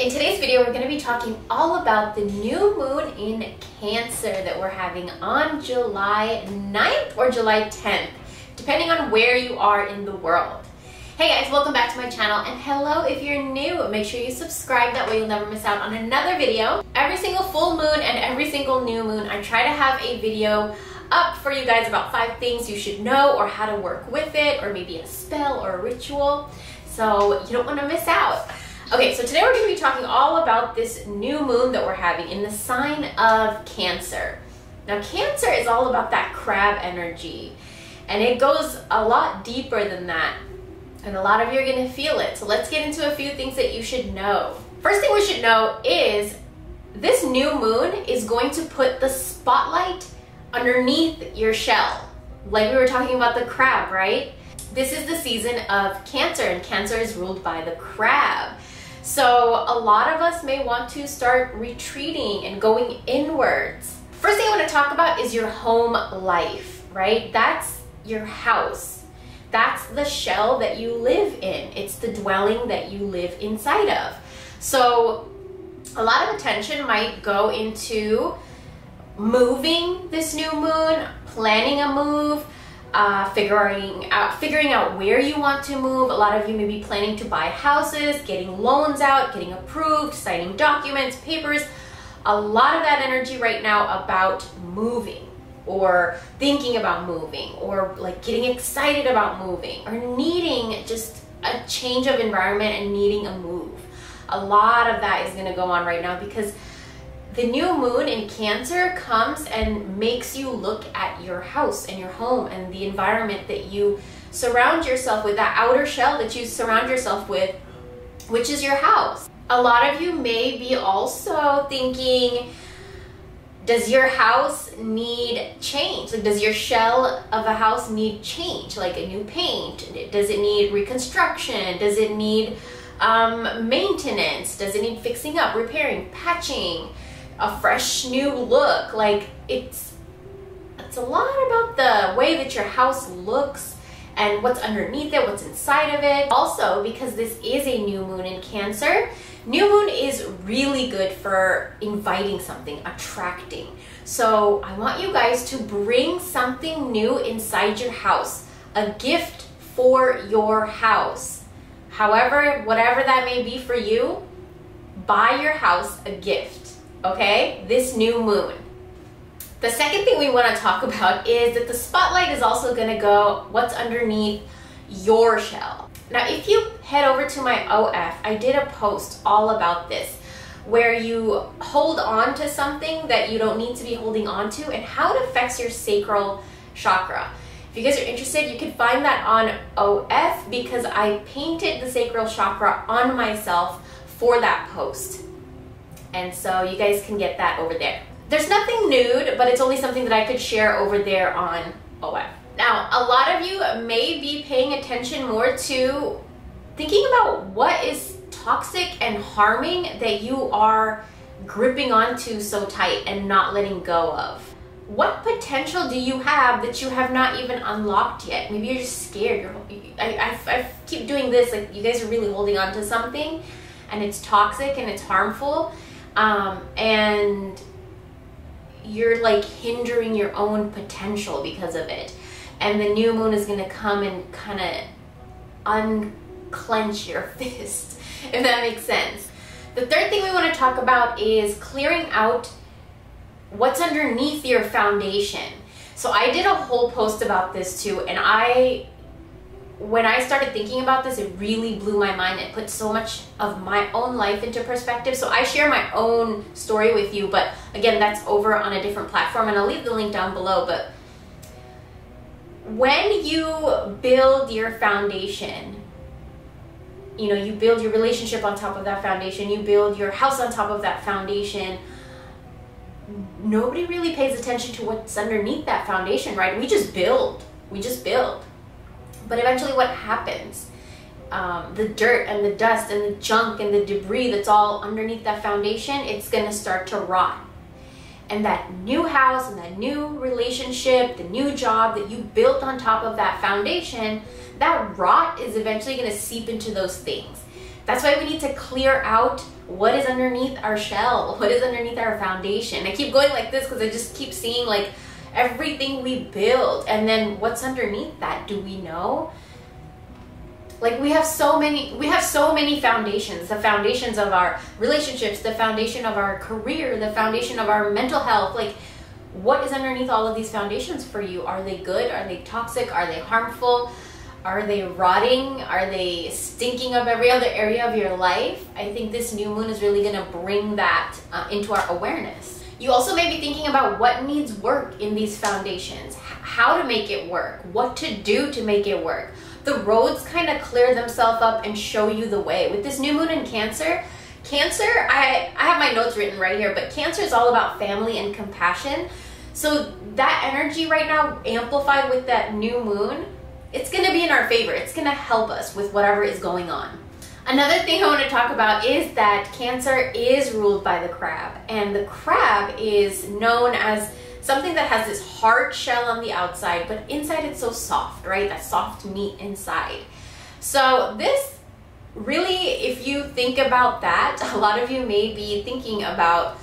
In today's video, we're going to be talking all about the new moon in Cancer that we're having on July 9th or July 10th, depending on where you are in the world. Hey guys, welcome back to my channel, and hello if you're new. Make sure you subscribe, that way you'll never miss out on another video. Every single full moon and every single new moon, I try to have a video up for you guys about 5 things you should know or how to work with it, or maybe a spell or a ritual, so you don't want to miss out. Okay, so today we're going to be talking all about this new moon that we're having in the sign of Cancer. Now, Cancer is all about that crab energy, and it goes a lot deeper than that, and a lot of you are going to feel it. So let's get into a few things that you should know. First thing we should know is this new moon is going to put the spotlight underneath your shell. Like we were talking about the crab, right? This is the season of Cancer, and Cancer is ruled by the crab. So a lot of us may want to start retreating and going inwards. First thing I want to talk about is your home life, right? That's your house. That's the shell that you live in. It's the dwelling that you live inside of. So a lot of attention might go into moving this new moon, planning a move, figuring out where you want to move. A lot of you may be planning to buy houses, getting loans out, getting approved, signing documents, papers. A lot of that energy right now about moving, or thinking about moving, or like getting excited about moving, or needing just a change of environment and needing a move. A lot of that is going to go on right now because the new moon in Cancer comes and makes you look at your house and your home and the environment that you surround yourself with, that outer shell that you surround yourself with, which is your house. A lot of you may be also thinking, does your house need change? Like, does your shell of a house need change? Like a new paint? Does it need reconstruction? Does it need maintenance? Does it need fixing up, repairing, patching? A fresh new look? Like it's a lot about the way that your house looks and what's underneath it, what's inside of it. Also, because this is a new moon in Cancer, new moon is really good for inviting something, attracting. So I want you guys to bring something new inside your house, a gift for your house. However, whatever that may be for you, buy your house a gift. Okay, this new moon. The second thing we want to talk about is that the spotlight is also going to go what's underneath your shell. Now, if you head over to my OF, I did a post all about this, where you hold on to something that you don't need to be holding on to and how it affects your sacral chakra. If you guys are interested, you can find that on OF because I painted the sacral chakra on myself for that post. And so you guys can get that over there. There's nothing nude, but it's only something that I could share over there on OF. Now, a lot of you may be paying attention more to thinking about what is toxic and harming that you are gripping onto so tight and not letting go of. What potential do you have that you have not even unlocked yet? Maybe you're just scared. I keep doing this, like you guys are really holding on to something and it's toxic and it's harmful. And you're like hindering your own potential because of it. And the new moon is going to come and kind of unclench your fist, if that makes sense. The third thing we want to talk about is clearing out what's underneath your foundation. So I did a whole post about this too, and when I started thinking about this, it really blew my mind. It put so much of my own life into perspective. So I share my own story with you, but again, that's over on a different platform, and I'll leave the link down below. But when you build your foundation, you know, you build your relationship on top of that foundation, you build your house on top of that foundation, nobody really pays attention to what's underneath that foundation, right? We just build. But eventually what happens? The dirt and the dust and the junk and the debris that's all underneath that foundation, it's gonna start to rot. And that new house and that new relationship, the new job that you built on top of that foundation, that rot is eventually gonna seep into those things. That's why we need to clear out what is underneath our shell, what is underneath our foundation. I keep going like this because I just keep seeing like everything we build, and then what's underneath that, do we know? Like we have so many foundations, the foundations of our relationships, the foundation of our career, the foundation of our mental health. Like, what is underneath all of these foundations for you? Are they good? Are they toxic? Are they harmful? Are they rotting? Are they stinking up every other area of your life? I think this new moon is really gonna bring that into our awareness. You also may be thinking about what needs work in these foundations, how to make it work, what to do to make it work. The roads kind of clear themselves up and show you the way. With this new moon in Cancer, I have my notes written right here, but Cancer is all about family and compassion. So that energy right now, amplified with that new moon, it's gonna be in our favor. It's gonna help us with whatever is going on. Another thing I want to talk about is that Cancer is ruled by the crab, and the crab is known as something that has this hard shell on the outside, but inside it's so soft, right? That soft meat inside. So this really, if you think about that, a lot of you may be thinking about,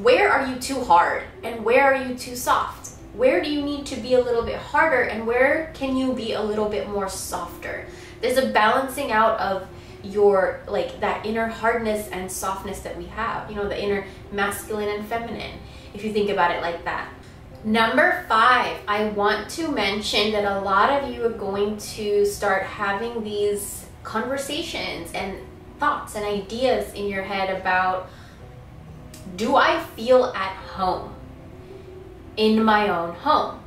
where are you too hard and where are you too soft? Where do you need to be a little bit harder and where can you be a little bit more softer? There's a balancing out of your, like, that inner hardness and softness that we have, you know, the inner masculine and feminine, if you think about it like that. Number 5, I want to mention that a lot of you are going to start having these conversations and thoughts and ideas in your head about, do I feel at home in my own home?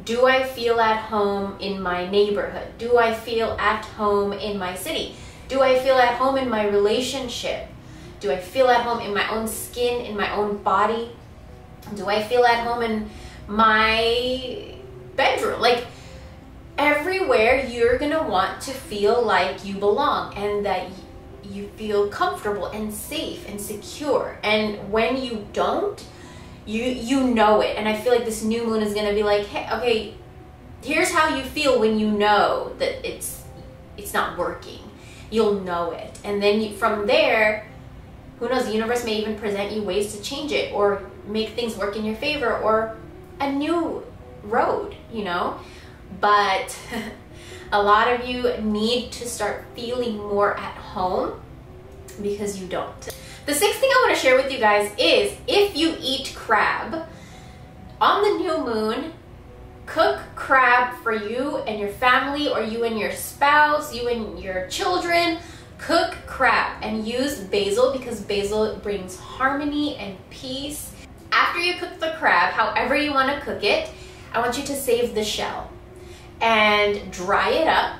Do I feel at home in my neighborhood? Do I feel at home in my city? Do I feel at home in my relationship? Do I feel at home in my own skin, in my own body? Do I feel at home in my bedroom? Like, everywhere you're gonna want to feel like you belong and that you feel comfortable and safe and secure. And when you don't, you know it. And I feel like this new moon is gonna be like, hey, okay, here's how you feel when you know that it's not working. You'll know it. And then from there, who knows, the universe may even present you ways to change it or make things work in your favor or a new road, you know? But a lot of you need to start feeling more at home because you don't. The 6th thing I want to share with you guys is, if you eat crab on the new moon, cook crab for you and your family, or you and your spouse, you and your children. Cook crab and use basil because basil brings harmony and peace. After you cook the crab, however you want to cook it, I want you to save the shell and dry it up,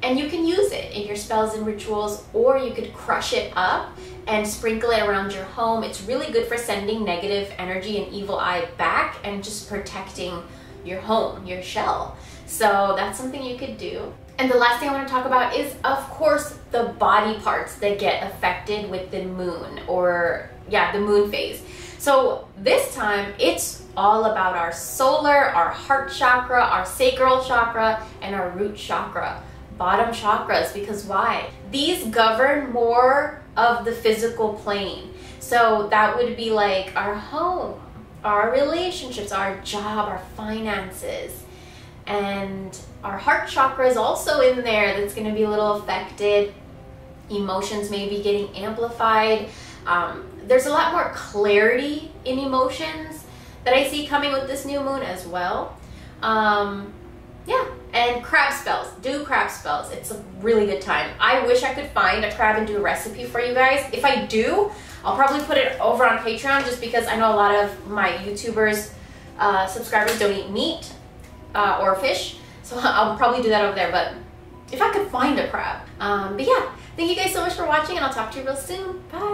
and you can use it in your spells and rituals, or you could crush it up and sprinkle it around your home. It's really good for sending negative energy and evil eye back and just protecting your home, your shell. So that's something you could do. And the last thing I want to talk about is, of course, the body parts that get affected with the moon, or the moon phase. So this time it's all about our solar, our heart chakra, our sacral chakra, and our root chakra, bottom chakras. Because why? These govern more of the physical plane. So that would be like our home, our relationships, our job, our finances. And our heart chakra is also in there. That's going to be a little affected. Emotions may be getting amplified. There's a lot more clarity in emotions that I see coming with this new moon as well. And crab spells. Do crab spells. It's a really good time. I wish I could find a crab and do a recipe for you guys. If I do, I'll probably put it over on Patreon, just because I know a lot of my YouTubers, subscribers don't eat meat or fish. So I'll probably do that over there, but if I could find a crab. But yeah, thank you guys so much for watching, and I'll talk to you real soon. Bye.